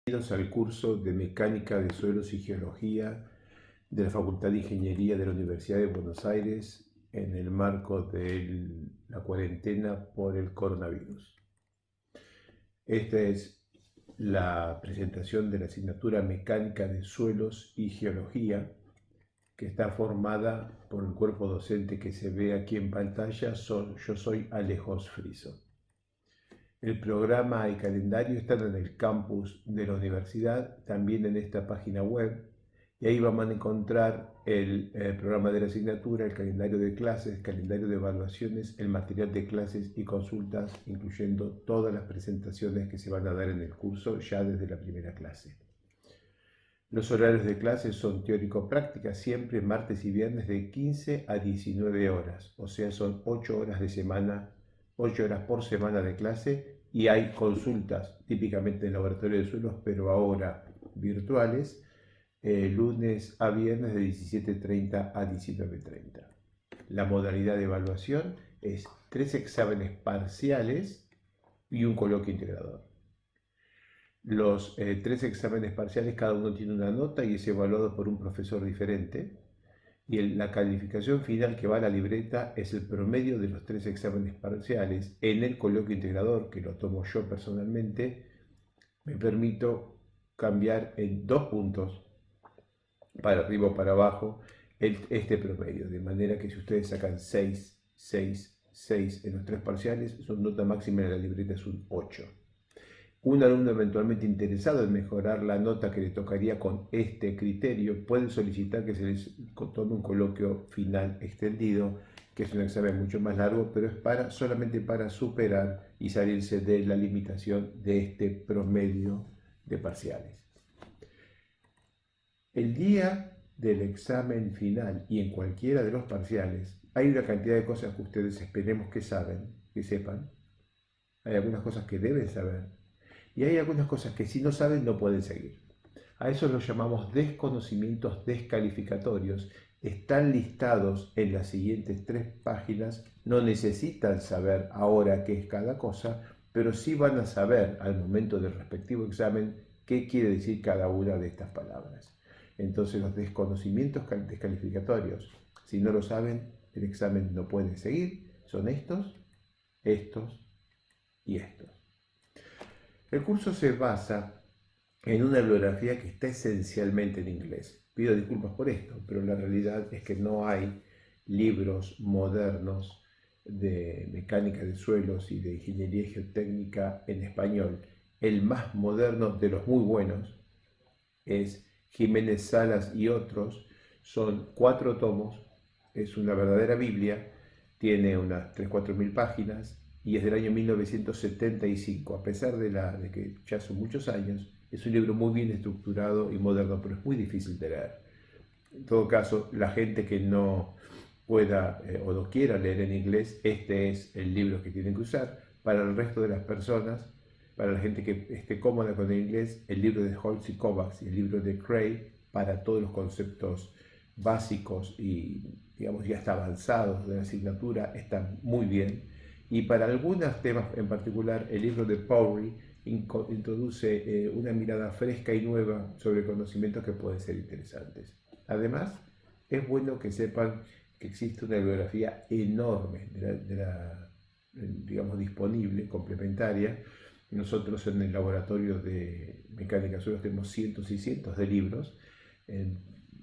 Bienvenidos al curso de Mecánica de Suelos y Geología de la Facultad de Ingeniería de la Universidad de Buenos Aires en el marco de la cuarentena por el coronavirus. Esta es la presentación de la asignatura Mecánica de Suelos y Geología, que está formada por el cuerpo docente que se ve aquí en pantalla. Yo soy Alejos Friso. El programa y calendario están en el campus de la universidad, también en esta página web, y ahí van a encontrar el programa de la asignatura, el calendario de clases, el calendario de evaluaciones, el material de clases y consultas, incluyendo todas las presentaciones que se van a dar en el curso ya desde la primera clase. Los horarios de clase son teórico-prácticas, siempre martes y viernes de 15 a 19 horas, o sea, son 8 horas de semana, 8 horas por semana de clase, y hay consultas típicamente en el laboratorio de suelos, pero ahora virtuales, lunes a viernes de 17:30 a 19:30. La modalidad de evaluación es 3 exámenes parciales y un coloquio integrador. Los 3 exámenes parciales, cada uno tiene una nota y es evaluado por un profesor diferente. Y la calificación final que va a la libreta es el promedio de los 3 exámenes parciales. En el coloquio integrador, que lo tomo yo personalmente, me permito cambiar en 2 puntos, para arriba o para abajo, este promedio. De manera que si ustedes sacan 6, 6, 6 en los 3 parciales, su nota máxima de la libreta es un 8. Un alumno eventualmente interesado en mejorar la nota que le tocaría con este criterio puede solicitar que se les tome un coloquio final extendido, que es un examen mucho más largo, pero es solamente para superar y salirse de la limitación de este promedio de parciales. El día del examen final y en cualquiera de los parciales hay una cantidad de cosas que ustedes esperemos que sepan. Hay algunas cosas que deben saber. Y hay algunas cosas que si no saben no pueden seguir. A eso los llamamos desconocimientos descalificatorios. Están listados en las siguientes 3 páginas. No necesitan saber ahora qué es cada cosa, pero sí van a saber al momento del respectivo examen qué quiere decir cada una de estas palabras. Entonces los desconocimientos descalificatorios, si no lo saben, el examen no puede seguir. Son estos, estos y estos. El curso se basa en una bibliografía que está esencialmente en inglés. Pido disculpas por esto, pero la realidad es que no hay libros modernos de mecánica de suelos y de ingeniería geotécnica en español. El más moderno de los muy buenos es Jiménez Salas y otros. Son 4 tomos, es una verdadera Biblia, tiene unas 3.000-4.000 páginas, y es del año 1975, a pesar de que ya son muchos años. Es un libro muy bien estructurado y moderno, pero es muy difícil de leer. En todo caso, la gente que no pueda o no quiera leer en inglés, este es el libro que tienen que usar. Para el resto de las personas, para la gente que esté cómoda con el inglés, el libro de Holtz y Kovacs y el libro de Cray, para todos los conceptos básicos y, digamos, ya hasta avanzados de la asignatura, están muy bien. Y para algunos temas en particular, el libro de Powry introduce una mirada fresca y nueva sobre conocimientos que pueden ser interesantes. Además, es bueno que sepan que existe una bibliografía enorme digamos, disponible, complementaria. Nosotros en el laboratorio de mecánica de suelos tenemos cientos y cientos de libros,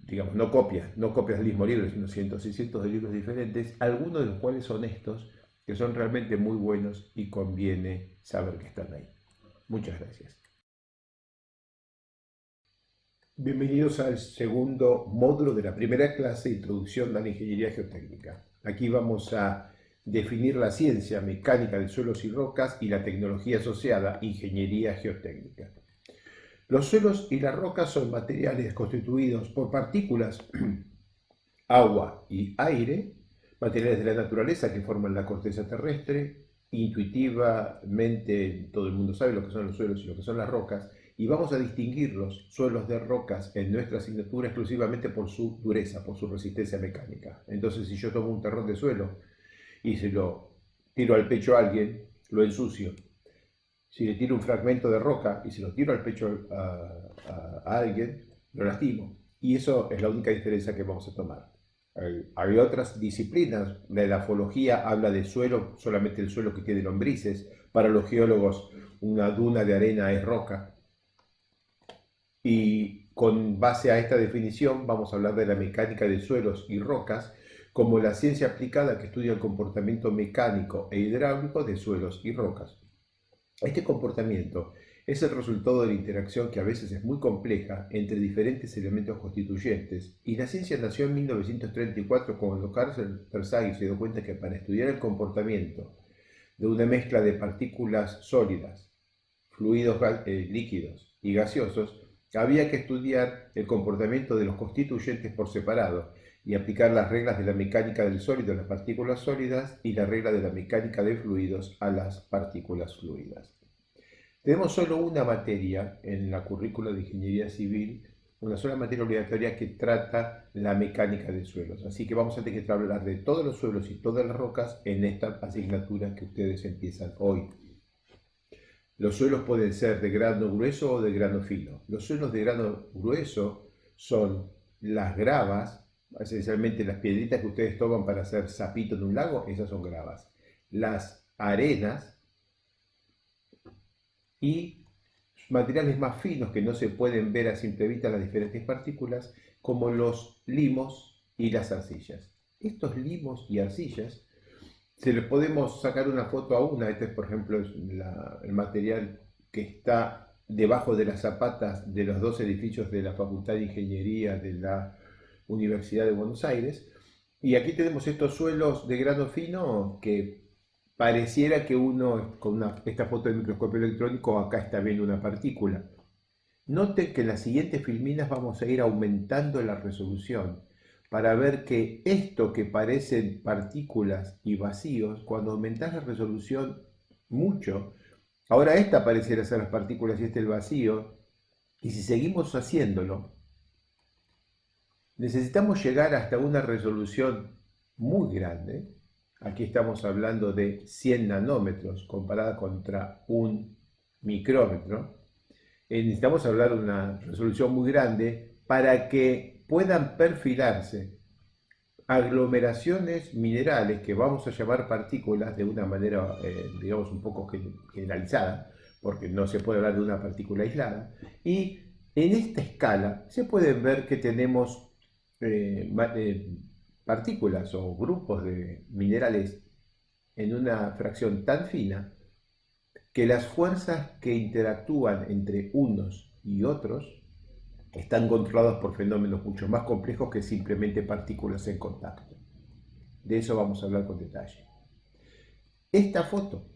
digamos, no copias del mismo libro, sino cientos y cientos de libros diferentes, algunos de los cuales son estos, que son realmente muy buenos y conviene saber que están ahí. Muchas gracias. Bienvenidos al segundo módulo de la primera clase, Introducción a la Ingeniería Geotécnica. Aquí vamos a definir la ciencia mecánica de suelos y rocas y la tecnología asociada, Ingeniería Geotécnica. Los suelos y las rocas son materiales constituidos por partículas, agua y aire, materiales de la naturaleza que forman la corteza terrestre. Intuitivamente todo el mundo sabe lo que son los suelos y lo que son las rocas, y vamos a distinguir los suelos de rocas en nuestra asignatura exclusivamente por su dureza, por su resistencia mecánica. Entonces, si yo tomo un terrón de suelo y se lo tiro al pecho a alguien, lo ensucio. Si le tiro un fragmento de roca y se lo tiro al pecho a alguien, lo lastimo. Y eso es la única diferencia que vamos a tomar. Hay otras disciplinas, la edafología habla de suelo, solamente el suelo que tiene lombrices. Para los geólogos, una duna de arena es roca. Y con base a esta definición vamos a hablar de la mecánica de suelos y rocas como la ciencia aplicada que estudia el comportamiento mecánico e hidráulico de suelos y rocas. Este comportamiento es el resultado de la interacción que a veces es muy compleja entre diferentes elementos constituyentes, y la ciencia nació en 1934 cuando Carl Versaghi se dio cuenta que para estudiar el comportamiento de una mezcla de partículas sólidas, fluidos líquidos y gaseosos, había que estudiar el comportamiento de los constituyentes por separado y aplicar las reglas de la mecánica del sólido a las partículas sólidas y la regla de la mecánica de fluidos a las partículas fluidas. Tenemos solo una materia en la currícula de Ingeniería Civil, una sola materia obligatoria que trata la mecánica de suelos. Así que vamos a tener que hablar de todos los suelos y todas las rocas en esta asignatura que ustedes empiezan hoy. Los suelos pueden ser de grano grueso o de grano fino. Los suelos de grano grueso son las gravas, esencialmente las piedritas que ustedes toman para hacer sapito en un lago, esas son gravas. Las arenas y materiales más finos que no se pueden ver a simple vista las diferentes partículas, como los limos y las arcillas. Estos limos y arcillas se les podemos sacar una foto a una. Este es, por ejemplo, el material que está debajo de las zapatas de los dos edificios de la Facultad de Ingeniería de la Universidad de Buenos Aires. Y aquí tenemos estos suelos de grano fino que pareciera que uno, con esta foto de microscopio electrónico, acá está viendo una partícula. Noten que en las siguientes filminas vamos a ir aumentando la resolución para ver que esto que parecen partículas y vacíos, cuando aumentas la resolución mucho, ahora esta pareciera ser las partículas y este el vacío, y si seguimos haciéndolo, necesitamos llegar hasta una resolución muy grande. Aquí estamos hablando de 100 nanómetros comparada contra un micrómetro. Necesitamos hablar de una resolución muy grande para que puedan perfilarse aglomeraciones minerales que vamos a llamar partículas de una manera, digamos, un poco generalizada, porque no se puede hablar de una partícula aislada. Y en esta escala se pueden ver que tenemos partículas o grupos de minerales en una fracción tan fina que las fuerzas que interactúan entre unos y otros están controladas por fenómenos mucho más complejos que simplemente partículas en contacto. De eso vamos a hablar con detalle. Esta foto,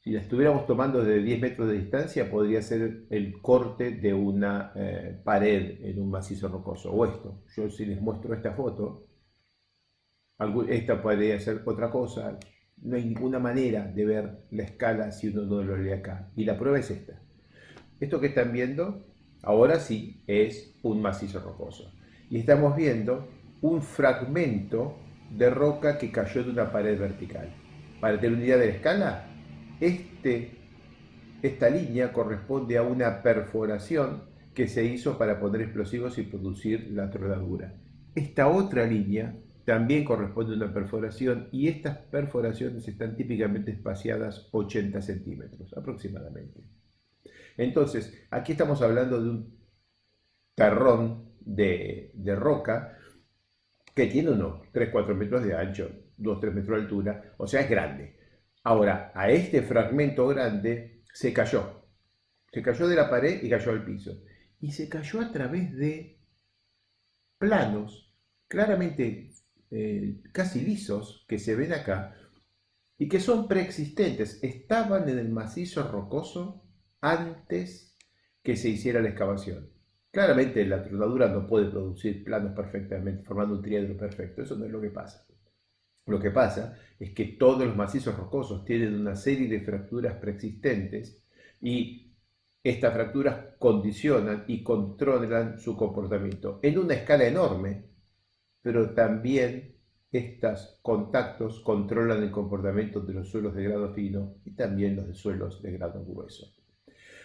si la estuviéramos tomando desde 10 metros de distancia, podría ser el corte de una pared en un macizo rocoso. O esto, yo si les muestro esta foto, esta podría ser otra cosa. No hay ninguna manera de ver la escala si uno no lo lee acá. Y la prueba es esta. Esto que están viendo, ahora sí, es un macizo rocoso. Y estamos viendo un fragmento de roca que cayó de una pared vertical. Para tener una idea de la escala, esta línea corresponde a una perforación que se hizo para poner explosivos y producir la atronadura. Esta otra línea también corresponde a una perforación, y estas perforaciones están típicamente espaciadas 80 centímetros aproximadamente. Entonces, aquí estamos hablando de un terrón de roca que tiene unos 3-4 metros de ancho, 2-3 metros de altura, o sea, es grande. Ahora, a este fragmento grande se cayó de la pared y cayó al piso. Y se cayó a través de planos claramente casi lisos que se ven acá y que son preexistentes, estaban en el macizo rocoso antes que se hiciera la excavación. Claramente la tronadura no puede producir planos perfectamente, formando un triángulo perfecto, eso no es lo que pasa. Lo que pasa es que todos los macizos rocosos tienen una serie de fracturas preexistentes y estas fracturas condicionan y controlan su comportamiento en una escala enorme, pero también estos contactos controlan el comportamiento de los suelos de grado fino y también los de suelos de grado grueso.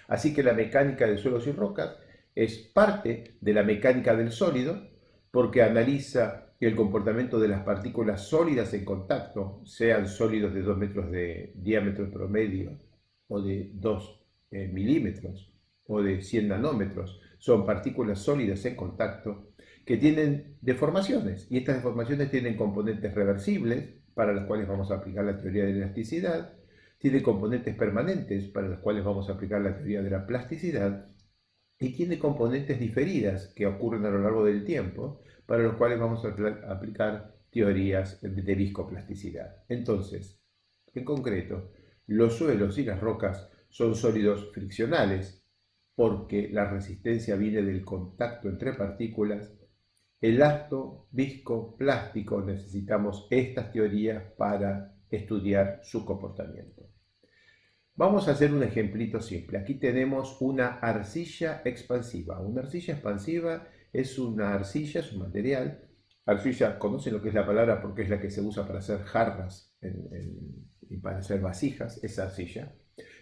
Así que la mecánica de suelos y rocas es parte de la mecánica del sólido porque analiza el comportamiento de las partículas sólidas en contacto, sean sólidos de 2 metros de diámetro promedio o de 2 milímetros o de 100 nanómetros. Son partículas sólidas en contacto que tienen deformaciones y estas deformaciones tienen componentes reversibles para las cuales vamos a aplicar la teoría de la elasticidad, tiene componentes permanentes para los cuales vamos a aplicar la teoría de la plasticidad y tiene componentes diferidas que ocurren a lo largo del tiempo para los cuales vamos a aplicar teorías de viscoplasticidad. Entonces, en concreto, los suelos y las rocas son sólidos friccionales porque la resistencia viene del contacto entre partículas. Elasto, visco, plástico, necesitamos estas teorías para estudiar su comportamiento. Vamos a hacer un ejemplito simple. Aquí tenemos una arcilla expansiva. Una arcilla expansiva es una arcilla, es un material. Arcilla, conocen lo que es la palabra porque es la que se usa para hacer jarras y para hacer vasijas, esa arcilla.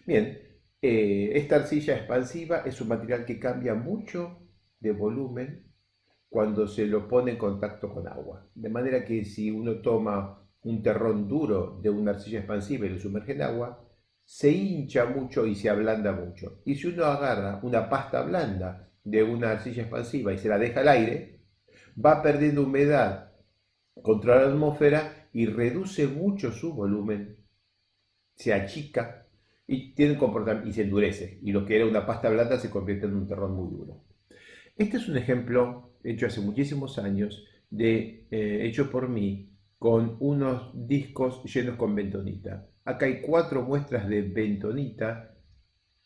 Bien, esta arcilla expansiva es un material que cambia mucho de volumen cuando se lo pone en contacto con agua. De manera que si uno toma un terrón duro de una arcilla expansiva y lo sumerge en agua, se hincha mucho y se ablanda mucho. Y si uno agarra una pasta blanda de una arcilla expansiva y se la deja al aire, va perdiendo humedad contra la atmósfera y reduce mucho su volumen, se achica y tiene comportamiento y se endurece. Y lo que era una pasta blanda se convierte en un terrón muy duro. Este es un ejemplo hecho hace muchísimos años, hecho por mí, con unos discos llenos con bentonita. Acá hay 4 muestras de bentonita,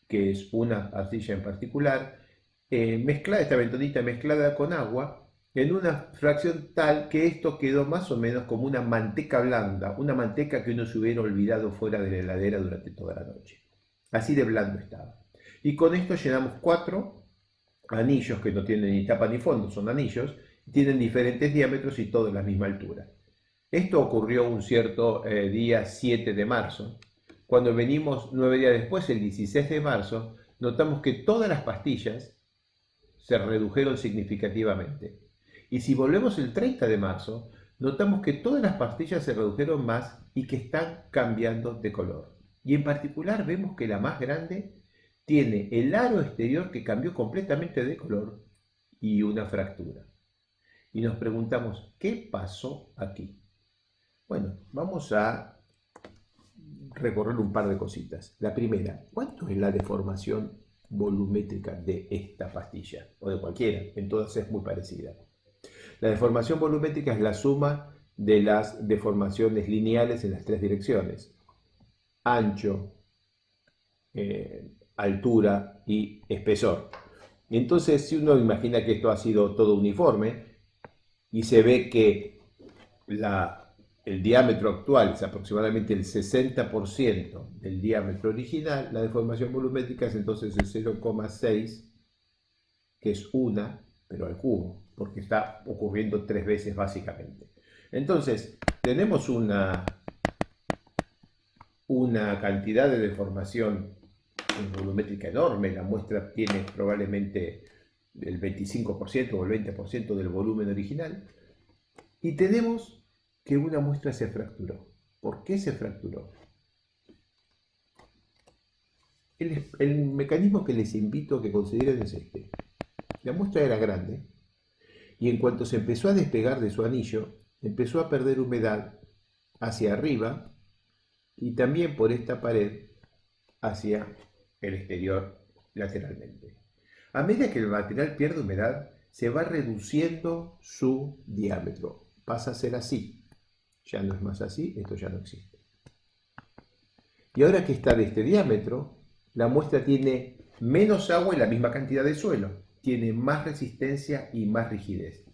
que es una arcilla en particular, esta bentonita mezclada con agua, en una fracción tal que esto quedó más o menos como una manteca blanda, una manteca que uno se hubiera olvidado fuera de la heladera durante toda la noche. Así de blando estaba. Y con esto llenamos 4 anillos que no tienen ni tapa ni fondo, son anillos, tienen diferentes diámetros y todos la misma altura. Esto ocurrió un cierto día 7 de marzo. Cuando venimos 9 días después, el 16 de marzo, notamos que todas las pastillas se redujeron significativamente. Y si volvemos el 30 de marzo, notamos que todas las pastillas se redujeron más y que están cambiando de color. Y en particular vemos que la más grande tiene el aro exterior que cambió completamente de color y una fractura. Y nos preguntamos, ¿qué pasó aquí? Bueno, vamos a recorrer un par de cositas. La primera, ¿cuánto es la deformación volumétrica de esta pastilla? O de cualquiera, en todas es muy parecida. La deformación volumétrica es la suma de las deformaciones lineales en las 3 direcciones. Ancho, altura y espesor. Entonces, si uno imagina que esto ha sido todo uniforme y se ve que el diámetro actual es aproximadamente el 60% del diámetro original, la deformación volumétrica es entonces el 0,6, que es 1, pero al cubo, porque está ocurriendo 3 veces básicamente. Entonces, tenemos una cantidad de deformación volumétrica enorme. La muestra tiene probablemente el 25% o el 20% del volumen original. Y tenemos que una muestra se fracturó. ¿Por qué se fracturó? El mecanismo que les invito a que consideren es este. La muestra era grande y en cuanto se empezó a despegar de su anillo, empezó a perder humedad hacia arriba y también por esta pared hacia el exterior lateralmente. A medida que el material pierde humedad, se va reduciendo su diámetro. Pasa a ser así. Ya no es más así, esto ya no existe. Y ahora que está de este diámetro, la muestra tiene menos agua y la misma cantidad de suelo. Tiene más resistencia y más rigidez.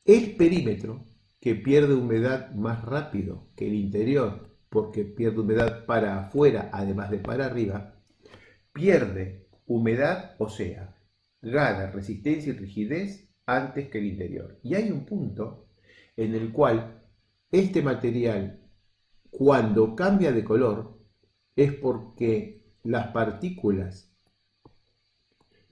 El perímetro, que pierde humedad más rápido que el interior, porque pierde humedad para afuera, además de para arriba, pierde humedad, o sea, gana resistencia y rigidez antes que el interior. Y hay un punto en el cual este material, cuando cambia de color, es porque las partículas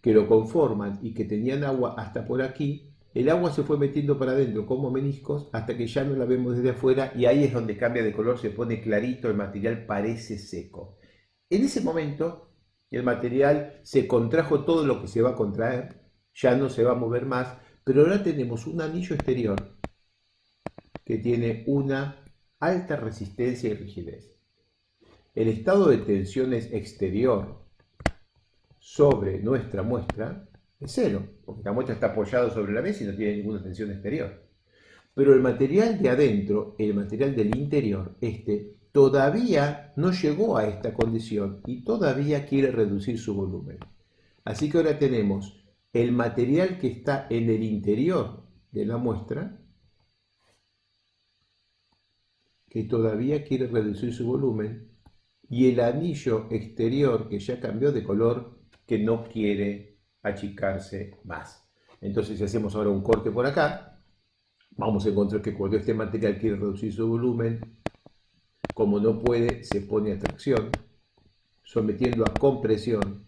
que lo conforman y que tenían agua hasta por aquí, el agua se fue metiendo para adentro como meniscos hasta que ya no la vemos desde afuera y ahí es donde cambia de color, se pone clarito, el material parece seco. En ese momento el material se contrajo todo lo que se va a contraer, ya no se va a mover más, pero ahora tenemos un anillo exterior que tiene una alta resistencia y rigidez. El estado de tensiones exterior sobre nuestra muestra es cero, porque la muestra está apoyada sobre la mesa y no tiene ninguna tensión exterior. Pero el material de adentro, el material del interior, todavía no llegó a esta condición y todavía quiere reducir su volumen. Así que ahora tenemos el material que está en el interior de la muestra, que todavía quiere reducir su volumen, y el anillo exterior que ya cambió de color, que no quiere achicarse más. Entonces, si hacemos ahora un corte por acá, vamos a encontrar que cuando este material quiere reducir su volumen, como no puede, se pone a tracción, sometiendo a compresión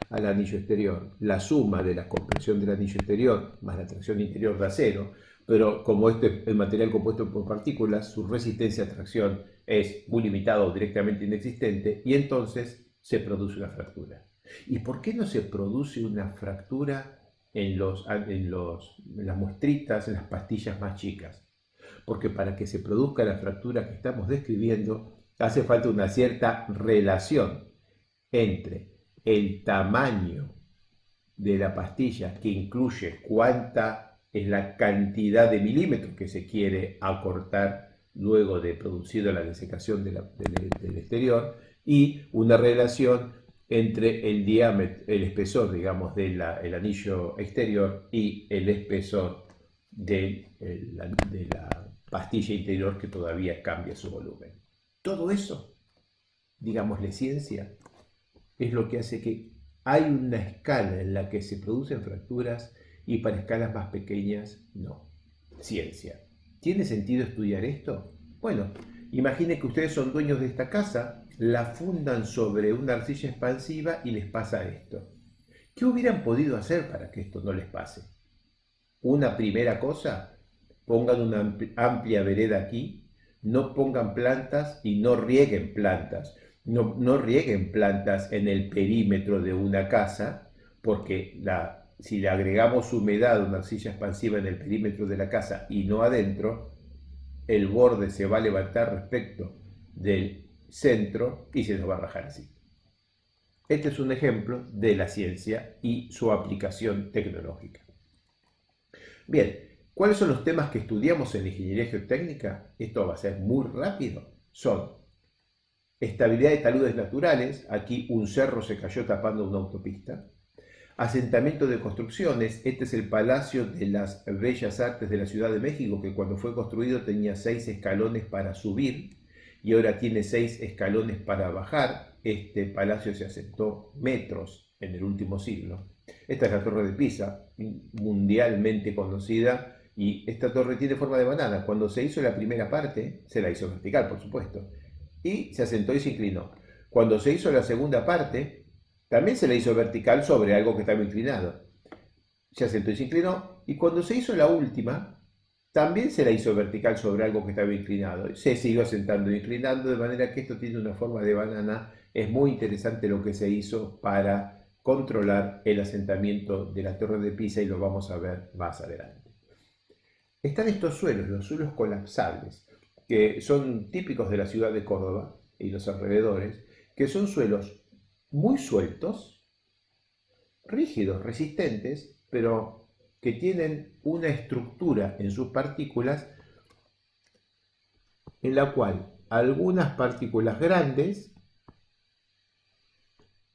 al anillo exterior. La suma de la compresión del anillo exterior más la tracción interior da cero, pero como este es el material compuesto por partículas, su resistencia a tracción es muy limitada o directamente inexistente, y entonces se produce una fractura. ¿Y por qué no se produce una fractura en las muestritas, en las pastillas más chicas? Porque para que se produzca la fractura que estamos describiendo, hace falta una cierta relación entre el tamaño de la pastilla, que incluye cuánta es la cantidad de milímetros que se quiere acortar luego de producido la desecación del exterior, y una relación entre el diámetro, el espesor, digamos, del anillo exterior y el espesor de la pastilla interior, que todavía cambia su volumen. Todo eso, digámosle ciencia, es lo que hace que hay una escala en la que se producen fracturas y para escalas más pequeñas no. Ciencia. ¿Tiene sentido estudiar esto? Bueno, imaginen que ustedes son dueños de esta casa, la fundan sobre una arcilla expansiva y les pasa esto. ¿Qué hubieran podido hacer para que esto no les pase? Una primera cosa, pongan una amplia vereda aquí, no pongan plantas y no rieguen plantas. No rieguen plantas en el perímetro de una casa, porque si le agregamos humedad a una arcilla expansiva en el perímetro de la casa y no adentro, el borde se va a levantar respecto del centro y se nos va a rajar así. Este es un ejemplo de la ciencia y su aplicación tecnológica. Bien, ¿cuáles son los temas que estudiamos en la ingeniería geotécnica? Esto va a ser muy rápido. Son estabilidad de taludes naturales, aquí un cerro se cayó tapando una autopista. Asentamiento de construcciones, este es el Palacio de las Bellas Artes de la Ciudad de México, que cuando fue construido tenía 6 escalones para subir y ahora tiene 6 escalones para bajar. Este palacio se asentó metros en el último siglo. Esta es la Torre de Pisa, mundialmente conocida, y esta torre tiene forma de banana. Cuando se hizo la primera parte, se la hizo vertical, por supuesto, y se asentó y se inclinó. Cuando se hizo la segunda parte, también se la hizo vertical sobre algo que estaba inclinado. Se asentó y se inclinó. Y cuando se hizo la última, también se la hizo vertical sobre algo que estaba inclinado. Se siguió asentando e inclinando, de manera que esto tiene una forma de banana. Es muy interesante lo que se hizo para controlar el asentamiento de la Torre de Pisa, y lo vamos a ver más adelante. Están estos suelos, los suelos colapsables, que son típicos de la ciudad de Córdoba y los alrededores, que son suelos muy sueltos, rígidos, resistentes, pero que tienen una estructura en sus partículas en la cual algunas partículas grandes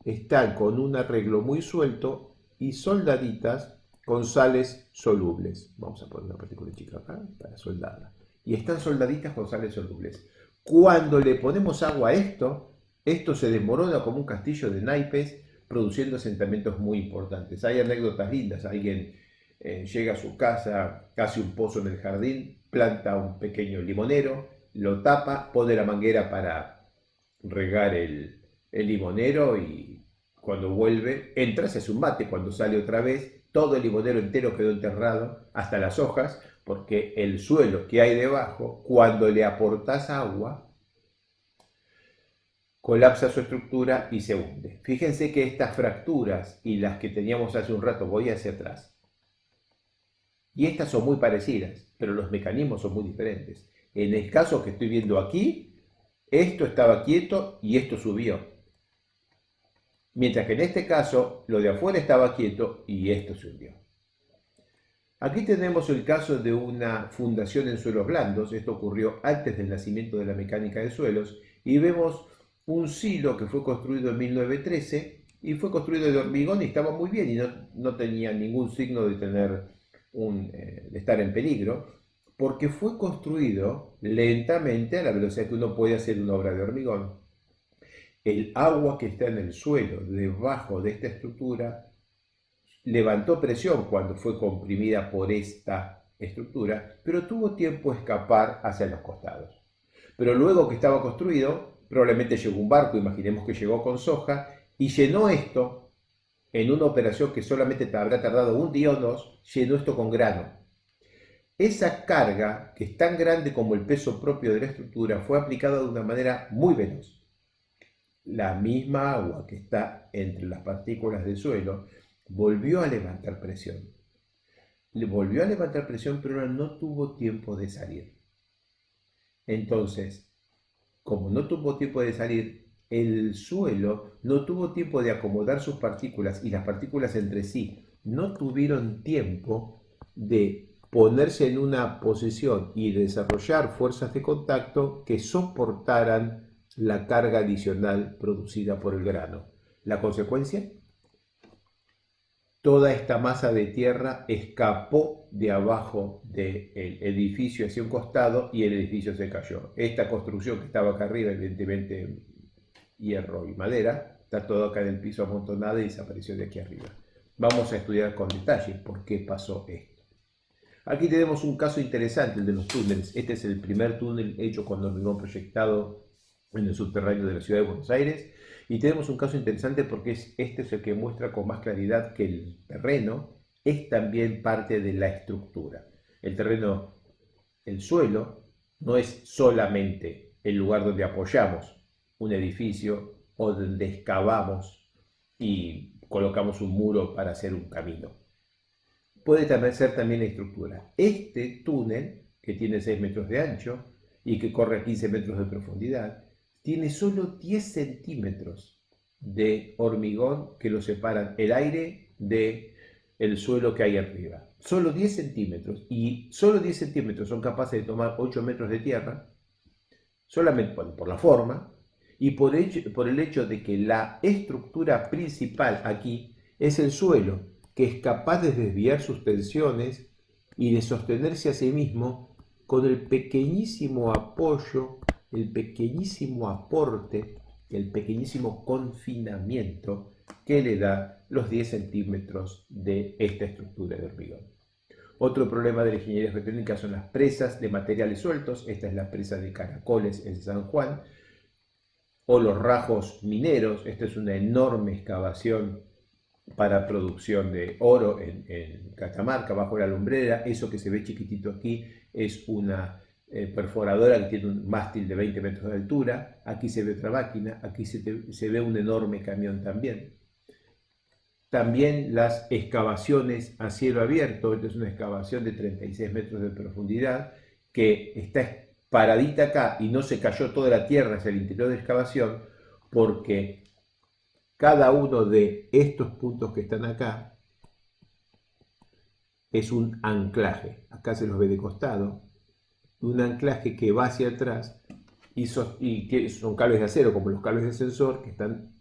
están con un arreglo muy suelto y soldaditas con sales solubles. Vamos a poner una partícula chica acá para soldarla. Y están soldaditas con sales solubles. Cuando le ponemos agua a esto se desmorona como un castillo de naipes, produciendo asentamientos muy importantes. Hay anécdotas lindas. Alguien llega a su casa, hace un pozo en el jardín, planta un pequeño limonero, lo tapa, pone la manguera para regar el limonero y cuando vuelve, entra, se hace un mate, cuando sale otra vez, todo el limonero entero quedó enterrado, hasta las hojas, porque el suelo que hay debajo, cuando le aportas agua, colapsa su estructura y se hunde. Fíjense que estas fracturas y las que teníamos hace un rato, voy hacia atrás, y estas son muy parecidas, pero los mecanismos son muy diferentes. En el caso que estoy viendo aquí, esto estaba quieto y esto subió. Mientras que en este caso, lo de afuera estaba quieto y esto se hundió. Aquí tenemos el caso de una fundación en suelos blandos. Esto ocurrió antes del nacimiento de la mecánica de suelos. Y vemos un silo que fue construido en 1913 y fue construido de hormigón y estaba muy bien y no tenía ningún signo de tener de estar en peligro, porque fue construido lentamente a la velocidad que uno puede hacer una obra de hormigón. El agua que está en el suelo debajo de esta estructura levantó presión cuando fue comprimida por esta estructura, pero tuvo tiempo a escapar hacia los costados. Pero luego que estaba construido, probablemente llegó un barco, imaginemos que llegó con soja, y llenó esto en una operación que solamente habrá tardado un día o dos, llenó esto con grano. Esa carga, que es tan grande como el peso propio de la estructura, fue aplicada de una manera muy veloz. La misma agua que está entre las partículas del suelo volvió a levantar presión. Volvió a levantar presión, pero no tuvo tiempo de salir. Entonces, como no tuvo tiempo de salir, el suelo no tuvo tiempo de acomodar sus partículas y las partículas entre sí no tuvieron tiempo de ponerse en una posición y desarrollar fuerzas de contacto que soportaran la carga adicional producida por el grano. ¿La consecuencia? Toda esta masa de tierra escapó de abajo del edificio hacia un costado y el edificio se cayó. Esta construcción que estaba acá arriba, evidentemente hierro y madera, está todo acá en el piso amontonada y desapareció de aquí arriba. Vamos a estudiar con detalle por qué pasó esto. Aquí tenemos un caso interesante, el de los túneles. Este es el primer túnel hecho con hormigón proyectado en el subterráneo de la ciudad de Buenos Aires. Y tenemos un caso interesante porque este es el que muestra con más claridad que el terreno es también parte de la estructura. El terreno, el suelo, no es solamente el lugar donde apoyamos un edificio o donde excavamos y colocamos un muro para hacer un camino. Puede también ser también la estructura. Este túnel, que tiene 6 metros de ancho y que corre a 15 metros de profundidad, tiene solo 10 centímetros de hormigón que lo separan el aire del suelo que hay arriba. Solo 10 centímetros. Y solo 10 centímetros son capaces de tomar 8 metros de tierra, solamente por la forma, y por el hecho de que la estructura principal aquí es el suelo, que es capaz de desviar sus tensiones y de sostenerse a sí mismo con el pequeñísimo apoyo, el pequeñísimo aporte, el pequeñísimo confinamiento que le da los 10 centímetros de esta estructura de hormigón. Otro problema de la ingeniería geotécnica son las presas de materiales sueltos. Esta es la presa de Caracoles en San Juan, o los rajos mineros. Esta es una enorme excavación para producción de oro en Catamarca, bajo la lumbrera. Eso que se ve chiquitito aquí es una perforadora que tiene un mástil de 20 metros de altura. Aquí se ve otra máquina, aquí se ve un enorme camión también. También las excavaciones a cielo abierto. Esta es una excavación de 36 metros de profundidad que está paradita acá y no se cayó toda la tierra hacia el interior de la excavación porque cada uno de estos puntos que están acá es un anclaje. Acá se los ve de costado. Un anclaje que va hacia atrás y que son cables de acero, como los cables de sensor que están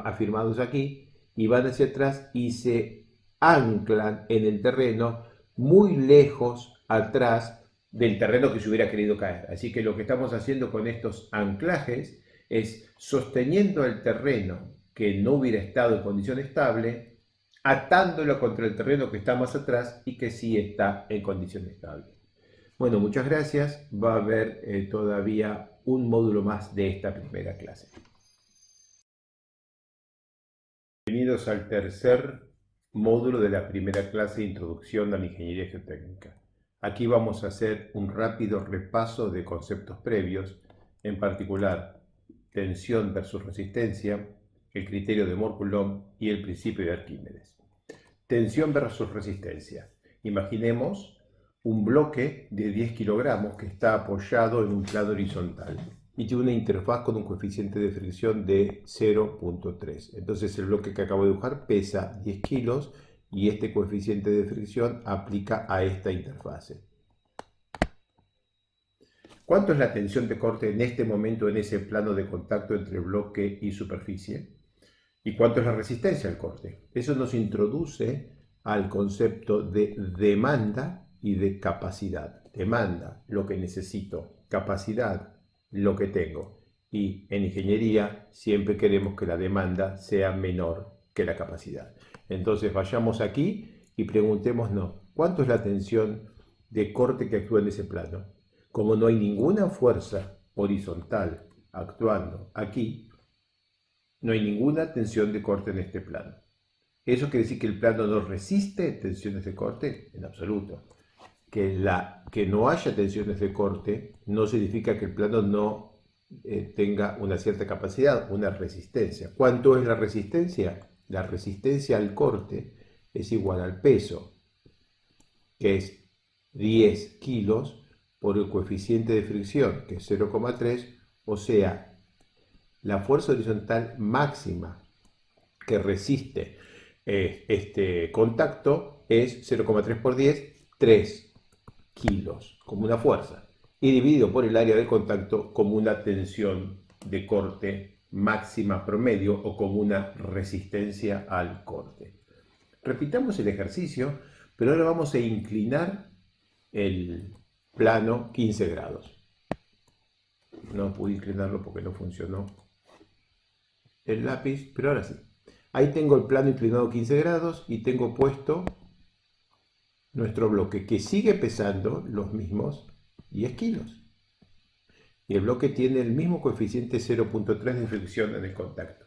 afirmados aquí, y van hacia atrás y se anclan en el terreno muy lejos atrás del terreno que se hubiera querido caer. Así que lo que estamos haciendo con estos anclajes es sosteniendo el terreno que no hubiera estado en condición estable, atándolo contra el terreno que está más atrás y que sí está en condición estable. Bueno, muchas gracias. Va a haber todavía un módulo más de esta primera clase. Bienvenidos al tercer módulo de la primera clase de Introducción a la Ingeniería Geotécnica. Aquí vamos a hacer un rápido repaso de conceptos previos, en particular tensión versus resistencia, el criterio de Moore-Coulomb y el principio de Arquímedes. Tensión versus resistencia. Imaginemos un bloque de 10 kilogramos que está apoyado en un plano horizontal y tiene una interfaz con un coeficiente de fricción de 0.3. Entonces el bloque que acabo de dibujar pesa 10 kilos y este coeficiente de fricción aplica a esta interfase. ¿Cuánto es la tensión de corte en este momento en ese plano de contacto entre bloque y superficie? ¿Y cuánto es la resistencia al corte? Eso nos introduce al concepto de demanda y de capacidad. Demanda, lo que necesito; capacidad, lo que tengo. Y en ingeniería siempre queremos que la demanda sea menor que la capacidad. Entonces vayamos aquí y preguntémonos, ¿cuánto es la tensión de corte que actúa en ese plano? Como no hay ninguna fuerza horizontal actuando aquí, no hay ninguna tensión de corte en este plano. ¿Eso quiere decir que el plano no resiste tensiones de corte? En absoluto. Que no haya tensiones de corte no significa que el plano no tenga una cierta capacidad, una resistencia. ¿Cuánto es la resistencia? La resistencia al corte es igual al peso, que es 10 kilos, por el coeficiente de fricción, que es 0,3, o sea, la fuerza horizontal máxima que resiste este contacto es 0,3 por 10, 3 kilos, como una fuerza, y dividido por el área del contacto como una tensión de corte máxima promedio o como una resistencia al corte. Repitamos el ejercicio, pero ahora vamos a inclinar el plano 15 grados. No pude inclinarlo porque no funcionó el lápiz, pero ahora sí. Ahí tengo el plano inclinado 15 grados y tengo puesto nuestro bloque, que sigue pesando los mismos 10 kilos. Y el bloque tiene el mismo coeficiente 0.3 de fricción en el contacto.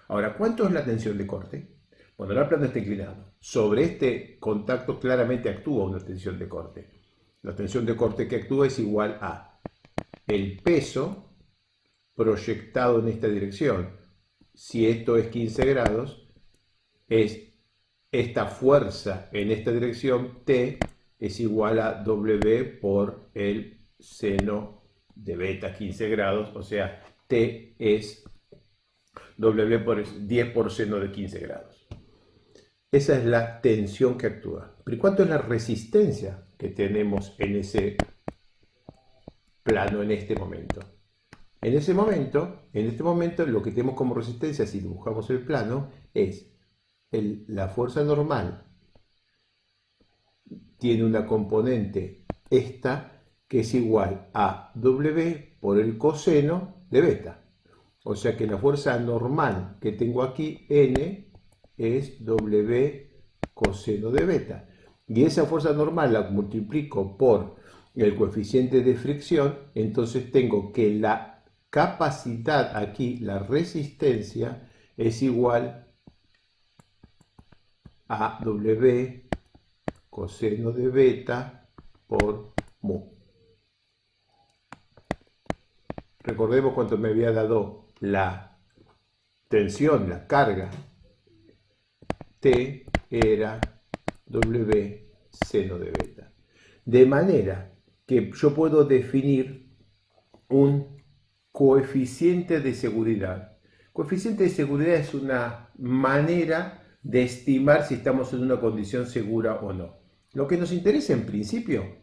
Ahora, ¿cuánto es la tensión de corte? Bueno, el plano está inclinado. Sobre este contacto claramente actúa una tensión de corte. La tensión de corte que actúa es igual a el peso proyectado en esta dirección. Si esto es 15 grados, es esta fuerza en esta dirección, T, es igual a W por el seno de beta 15 grados, o sea, T es W por 10 por seno de 15 grados. Esa es la tensión que actúa. Pero ¿cuánto es la resistencia que tenemos en ese plano en este momento? En este momento, lo que tenemos como resistencia, si dibujamos el plano, es la fuerza normal. Tiene una componente, esta, que es igual a W por el coseno de beta. O sea que la fuerza normal que tengo aquí, N, es W coseno de beta. Y esa fuerza normal la multiplico por el coeficiente de fricción, entonces tengo que la capacidad aquí, la resistencia, es igual a W coseno de beta por mu. Recordemos cuánto me había dado la tensión, la carga. T era W seno de beta. De manera que yo puedo definir un coeficiente de seguridad. Coeficiente de seguridad es una manera de estimar si estamos en una condición segura o no. Lo que nos interesa en principio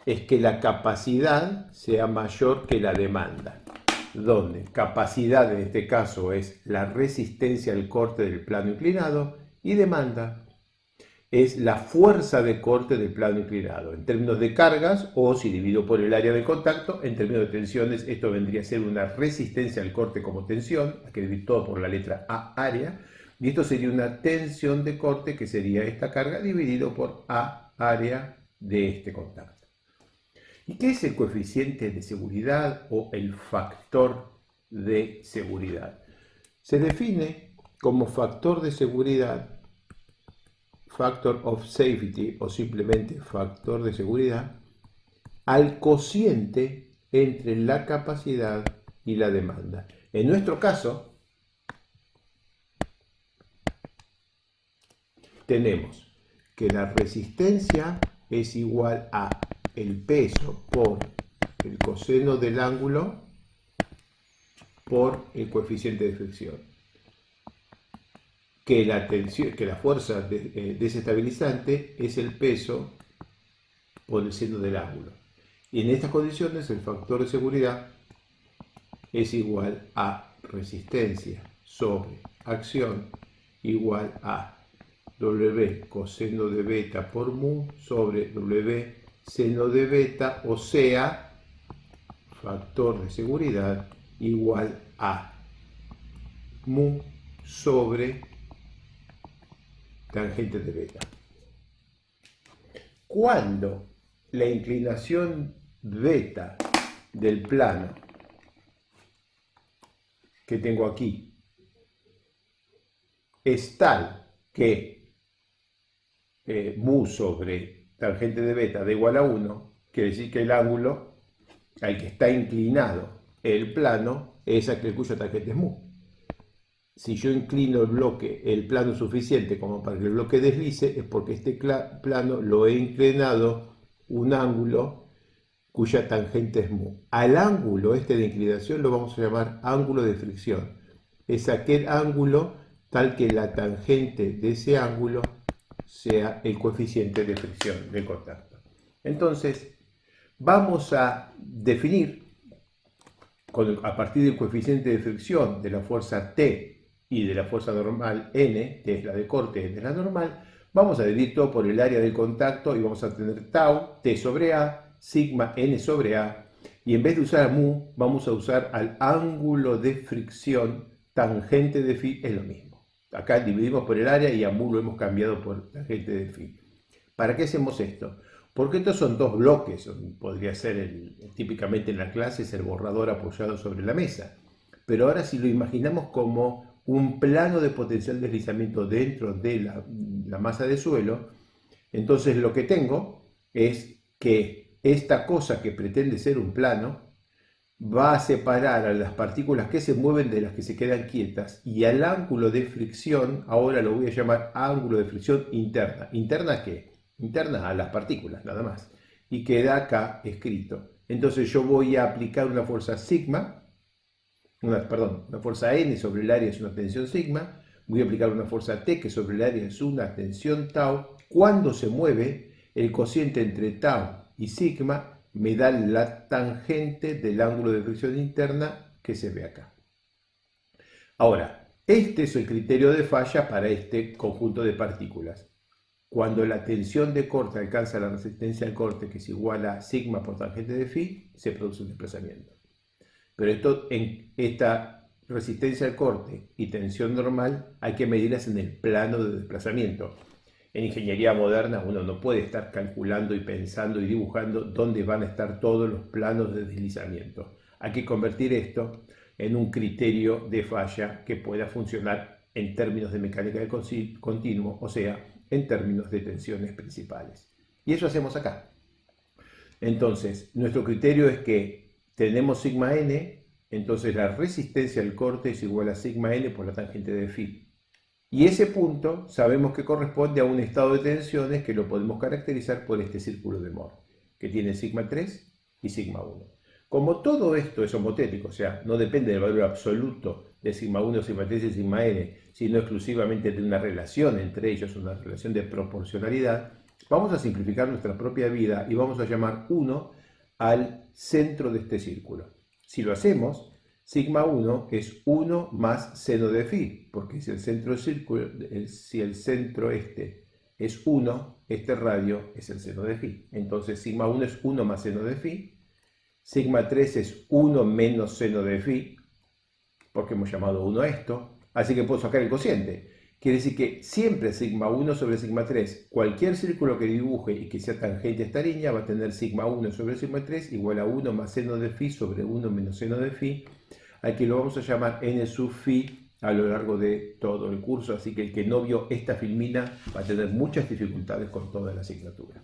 es que la capacidad sea mayor que la demanda, donde capacidad en este caso es la resistencia al corte del plano inclinado y demanda es la fuerza de corte del plano inclinado, en términos de cargas, o si divido por el área de contacto, en términos de tensiones, esto vendría a ser una resistencia al corte como tensión, hay que dividir todo por la letra A, área, y esto sería una tensión de corte, que sería esta carga, dividido por A, área de este contacto. ¿Y qué es el coeficiente de seguridad o el factor de seguridad? Se define como factor de seguridad, factor of safety o simplemente factor de seguridad, al cociente entre la capacidad y la demanda. En nuestro caso, tenemos que la resistencia es igual a el peso por el coseno del ángulo por el coeficiente de fricción. Que la fuerza desestabilizante es el peso por el seno del ángulo. Y en estas condiciones el factor de seguridad es igual a resistencia sobre acción igual a W coseno de beta por mu sobre W seno de beta, o sea, factor de seguridad igual a mu sobre tangente de beta. Cuando la inclinación beta del plano que tengo aquí es tal que mu sobre tangente de beta da igual a 1, quiere decir que el ángulo al que está inclinado el plano es aquel cuya tangente es mu. Si yo inclino el plano suficiente como para que el bloque deslice, es porque este plano lo he inclinado un ángulo cuya tangente es mu. Al ángulo este de inclinación lo vamos a llamar ángulo de fricción. Es aquel ángulo tal que la tangente de ese ángulo sea el coeficiente de fricción del contacto. Entonces, vamos a definir, a partir del coeficiente de fricción de la fuerza T y de la fuerza normal N, que es la de corte, N es la normal, vamos a dividir todo por el área del contacto y vamos a tener tau, T sobre A, sigma N sobre A, y en vez de usar mu, vamos a usar al ángulo de fricción tangente de phi, es lo mismo. Acá dividimos por el área y a mu lo hemos cambiado por tangente de phi. ¿Para qué hacemos esto? Porque estos son dos bloques, podría ser típicamente en la clase es el borrador apoyado sobre la mesa, pero ahora si lo imaginamos como un plano de potencial deslizamiento dentro de la masa de suelo, entonces lo que tengo es que esta cosa que pretende ser un plano va a separar a las partículas que se mueven de las que se quedan quietas, y al ángulo de fricción, ahora lo voy a llamar ángulo de fricción interna. ¿Interna a qué? Interna a las partículas, nada más. Y queda acá escrito. Entonces yo voy a aplicar una fuerza sigma, una fuerza N sobre el área es una tensión sigma, voy a aplicar una fuerza T que sobre el área es una tensión tau. Cuando se mueve, el cociente entre tau y sigma me da la tangente del ángulo de fricción interna que se ve acá. Ahora, este es el criterio de falla para este conjunto de partículas. Cuando la tensión de corte alcanza la resistencia al corte, que es igual a sigma por tangente de phi, se produce un desplazamiento. Pero esta resistencia al corte y tensión normal hay que medirlas en el plano de desplazamiento. En ingeniería moderna uno no puede estar calculando y pensando y dibujando dónde van a estar todos los planos de deslizamiento. Hay que convertir esto en un criterio de falla que pueda funcionar en términos de mecánica de continuo, o sea, en términos de tensiones principales. Y eso hacemos acá. Entonces, nuestro criterio es que tenemos sigma n, entonces la resistencia al corte es igual a sigma n por la tangente de phi. Y ese punto sabemos que corresponde a un estado de tensiones que lo podemos caracterizar por este círculo de Mohr, que tiene sigma 3 y sigma 1. Como todo esto es homotético, o sea, no depende del valor absoluto de sigma 1, sigma 3 y sigma n, sino exclusivamente de una relación entre ellos, una relación de proporcionalidad, vamos a simplificar nuestra propia vida y vamos a llamar 1 al centro de este círculo. Si lo hacemos, sigma 1 es 1 más seno de phi, porque si el centro este es 1, este radio es el seno de phi. Entonces sigma 1 es 1 más seno de phi, sigma 3 es 1 menos seno de phi, porque hemos llamado 1 a esto, así que puedo sacar el cociente. Quiere decir que siempre sigma 1 sobre sigma 3, cualquier círculo que dibuje y que sea tangente a esta línea va a tener sigma 1 sobre sigma 3 igual a 1 más seno de phi sobre 1 menos seno de phi. Aquí lo vamos a llamar n sub phi a lo largo de todo el curso, así que el que no vio esta filmina va a tener muchas dificultades con toda la asignatura.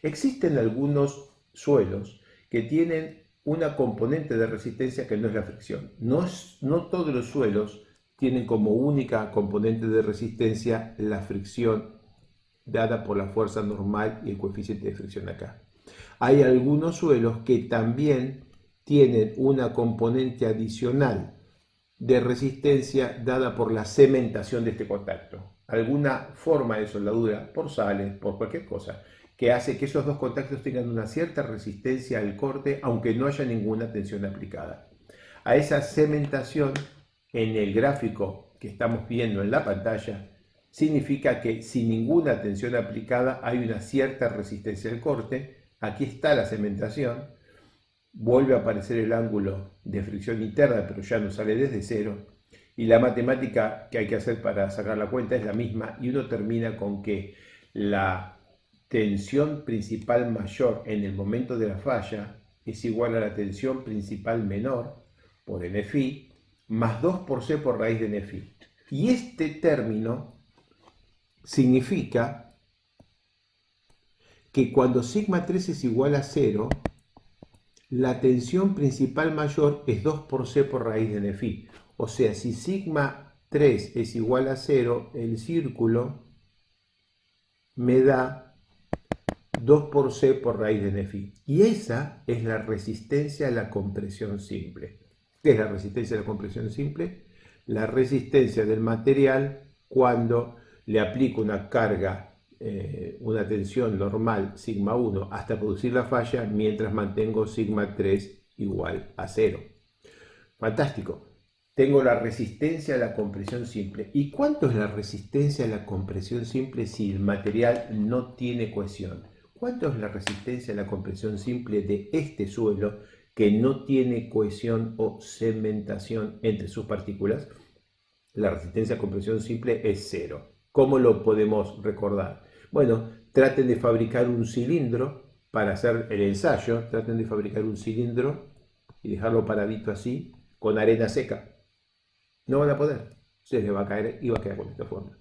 Existen algunos suelos que tienen una componente de resistencia que no es la fricción. No todos los suelos tienen como única componente de resistencia la fricción dada por la fuerza normal y el coeficiente de fricción acá. Hay algunos suelos que también tienen una componente adicional de resistencia dada por la cementación de este contacto. Alguna forma de soldadura, por sales, por cualquier cosa, que hace que esos dos contactos tengan una cierta resistencia al corte, aunque no haya ninguna tensión aplicada. A esa cementación, en el gráfico que estamos viendo en la pantalla, significa que sin ninguna tensión aplicada hay una cierta resistencia al corte. Aquí está la cementación. Vuelve a aparecer el ángulo de fricción interna, pero ya no sale desde cero. Y la matemática que hay que hacer para sacar la cuenta es la misma. Y uno termina con que la tensión principal mayor en el momento de la falla es igual a la tensión principal menor por n phi más 2 por c por raíz de n phi. Y este término significa que cuando sigma 3 es igual a 0, la tensión principal mayor es 2 por c por raíz de n phi. O sea, si sigma 3 es igual a 0, el círculo me da 2 por c por raíz de n phi. Y esa es la resistencia a la compresión simple. ¿Qué es la resistencia a la compresión simple? La resistencia del material cuando le aplico una carga, una tensión normal sigma 1 hasta producir la falla mientras mantengo sigma 3 igual a 0. Fantástico. Tengo la resistencia a la compresión simple. ¿Y cuánto es la resistencia a la compresión simple si el material no tiene cohesión? ¿Cuánto es la resistencia a la compresión simple de este suelo que no tiene cohesión o cementación entre sus partículas? La resistencia a compresión simple es 0. ¿Cómo lo podemos recordar? Bueno, traten de fabricar un cilindro para hacer el ensayo. Traten de fabricar un cilindro y dejarlo paradito así, con arena seca. No van a poder. Se les va a caer y va a quedar con esta forma.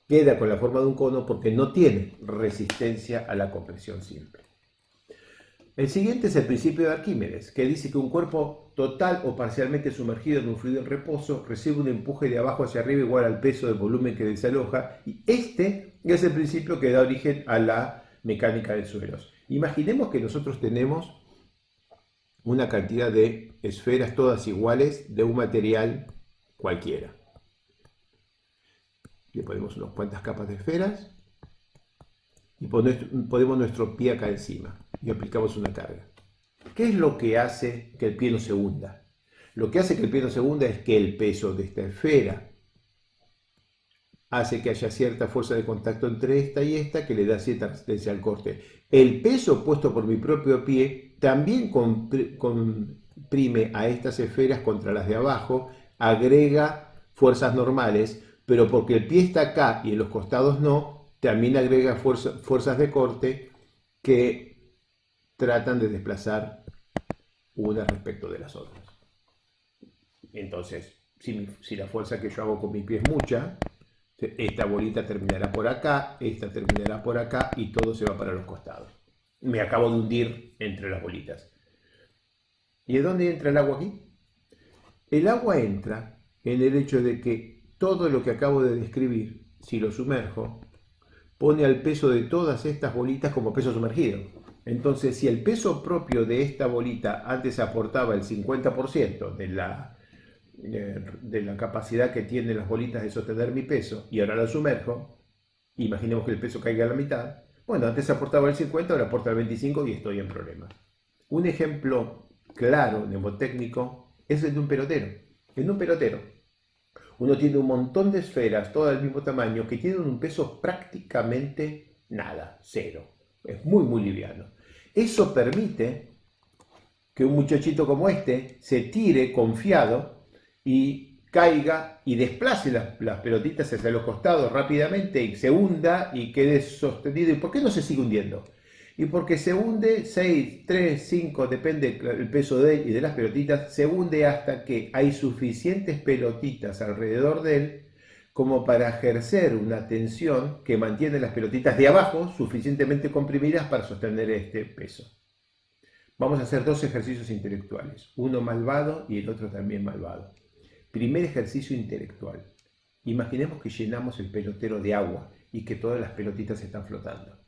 Queda con la forma de un cono porque no tiene resistencia a la compresión simple. El siguiente es el principio de Arquímedes, que dice que un cuerpo total o parcialmente sumergido en un fluido en reposo recibe un empuje de abajo hacia arriba igual al peso del volumen que desaloja, y este es el principio que da origen a la mecánica de suelos. Imaginemos que nosotros tenemos una cantidad de esferas todas iguales de un material cualquiera. Le ponemos unas cuantas capas de esferas y ponemos nuestro pie acá encima y aplicamos una carga. ¿Qué es lo que hace que el pie no se hunda? Lo que hace que el pie no se hunda es que el peso de esta esfera hace que haya cierta fuerza de contacto entre esta y esta que le da cierta resistencia al corte. El peso puesto por mi propio pie también comprime a estas esferas contra las de abajo, agrega fuerzas normales, pero porque el pie está acá y en los costados no, también agrega fuerzas de corte que tratan de desplazar unas respecto de las otras. Entonces, si la fuerza que yo hago con mi pie es mucha, esta bolita terminará por acá, esta terminará por acá y todo se va para los costados. Me acabo de hundir entre las bolitas. ¿Y de dónde entra el agua aquí? El agua entra en el hecho de que todo lo que acabo de describir, si lo sumerjo, pone al peso de todas estas bolitas como peso sumergido. Entonces, si el peso propio de esta bolita antes aportaba el 50% de la capacidad que tienen las bolitas de sostener mi peso y ahora la sumerjo, imaginemos que el peso caiga a la mitad, bueno, antes aportaba el 50, ahora aporta el 25 y estoy en problemas. Un ejemplo claro, mnemotécnico, es el de un pelotero. En un pelotero, uno tiene un montón de esferas, todas del mismo tamaño, que tienen un peso prácticamente nada, 0. Es muy, muy liviano. Eso permite que un muchachito como este se tire confiado y caiga y desplace las pelotitas hacia los costados rápidamente y se hunda y quede sostenido. ¿Y por qué no se sigue hundiendo? Y porque se hunde 6, 3, 5, depende del peso de él y de las pelotitas, se hunde hasta que hay suficientes pelotitas alrededor de él como para ejercer una tensión que mantiene las pelotitas de abajo suficientemente comprimidas para sostener este peso. Vamos a hacer dos ejercicios intelectuales, uno malvado y el otro también malvado. Primer ejercicio intelectual. Imaginemos que llenamos el pelotero de agua y que todas las pelotitas están flotando.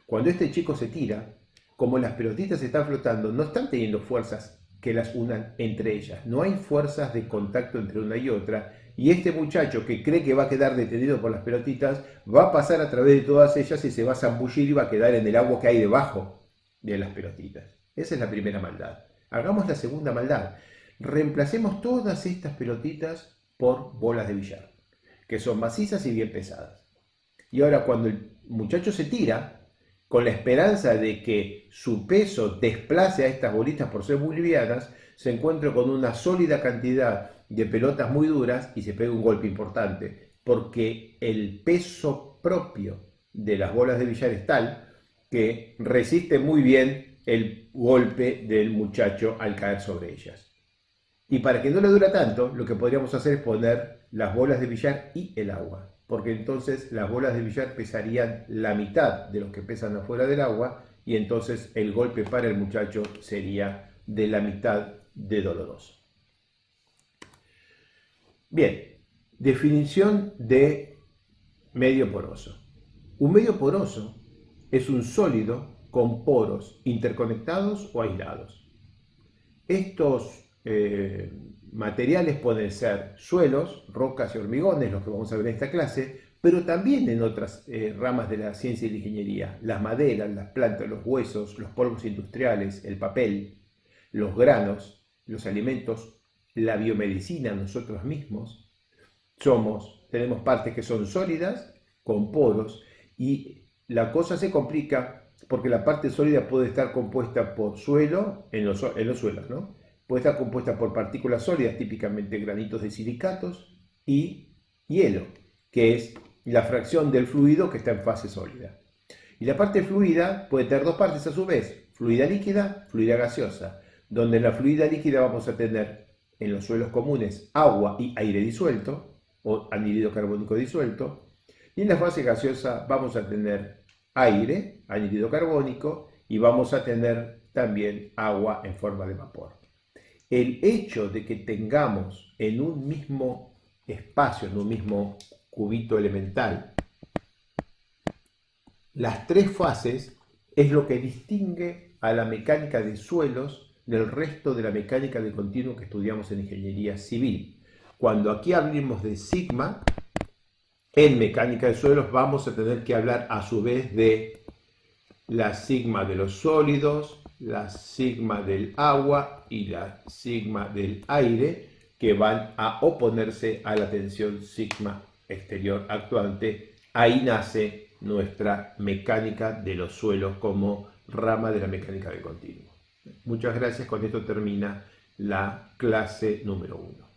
Cuando este chico se tira, como las pelotitas están flotando, no están teniendo fuerzas que las unan entre ellas. No hay fuerzas de contacto entre una y otra. Y este muchacho que cree que va a quedar detenido por las pelotitas, va a pasar a través de todas ellas y se va a zambullir y va a quedar en el agua que hay debajo de las pelotitas. Esa es la primera maldad. Hagamos la segunda maldad. Reemplacemos todas estas pelotitas por bolas de billar, que son macizas y bien pesadas. Y ahora cuando el muchacho se tira, con la esperanza de que su peso desplace a estas bolitas por ser muy livianas, se encuentra con una sólida cantidad de pelotas muy duras y se pega un golpe importante, porque el peso propio de las bolas de billar es tal que resiste muy bien el golpe del muchacho al caer sobre ellas. Y para que no le dure tanto, lo que podríamos hacer es poner las bolas de billar y el agua, porque entonces las bolas de billar pesarían la mitad de los que pesan afuera del agua y entonces el golpe para el muchacho sería de la mitad de doloroso. Bien, definición de medio poroso. Un medio poroso es un sólido con poros interconectados o aislados. Estos materiales pueden ser suelos, rocas y hormigones, los que vamos a ver en esta clase, pero también en otras ramas de la ciencia y la ingeniería, las maderas, las plantas, los huesos, los polvos industriales, el papel, los granos, los alimentos, la biomedicina, nosotros mismos. Tenemos partes que son sólidas, con poros, y la cosa se complica porque la parte sólida puede estar compuesta por suelo, en los suelos, ¿no? Puede estar compuesta por partículas sólidas, típicamente granitos de silicatos, y hielo, que es la fracción del fluido que está en fase sólida. Y la parte fluida puede tener dos partes a su vez, fluida líquida, fluida gaseosa, donde en la fluida líquida vamos a tener en los suelos comunes agua y aire disuelto, o anhídrido carbónico disuelto, y en la fase gaseosa vamos a tener aire, anhídrido carbónico, y vamos a tener también agua en forma de vapor. El hecho de que tengamos en un mismo espacio, en un mismo cubito elemental, las tres fases es lo que distingue a la mecánica de suelos del resto de la mecánica de continuo que estudiamos en ingeniería civil. Cuando aquí hablemos de sigma, en mecánica de suelos vamos a tener que hablar a su vez de la sigma de los sólidos, la sigma del agua y la sigma del aire, que van a oponerse a la tensión sigma exterior actuante. Ahí nace nuestra mecánica de los suelos como rama de la mecánica de continuo. Muchas gracias, con esto termina la clase número 1.